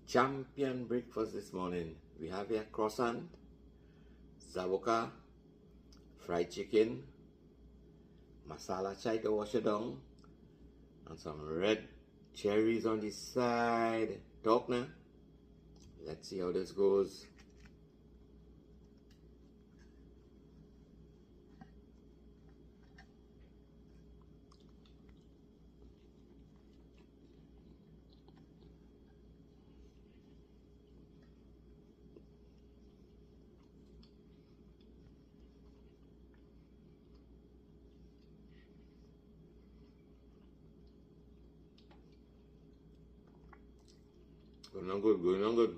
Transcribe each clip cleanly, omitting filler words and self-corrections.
Champion breakfast this morning. We have here croissant, zavoka, fried chicken, masala chai to wash it down, and some red cherries on the side. Talk now. Let's see how this goes. Going on good, going on good.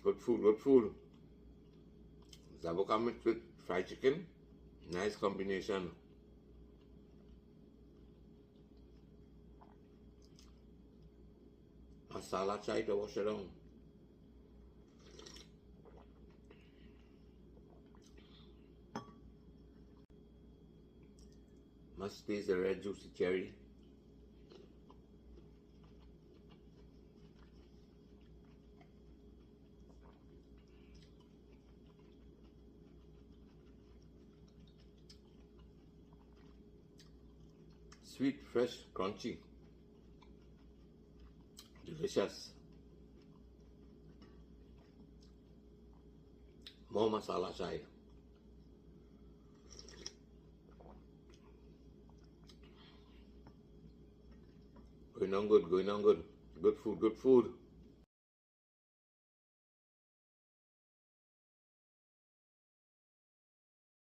Good food, good food. Zavoka mixed with fried chicken. Nice combination. Masala chai to wash it down. Must taste the red juicy cherry. Sweet, fresh, crunchy. Delicious. More masala chai. Going on good, going on good. Good food, good food.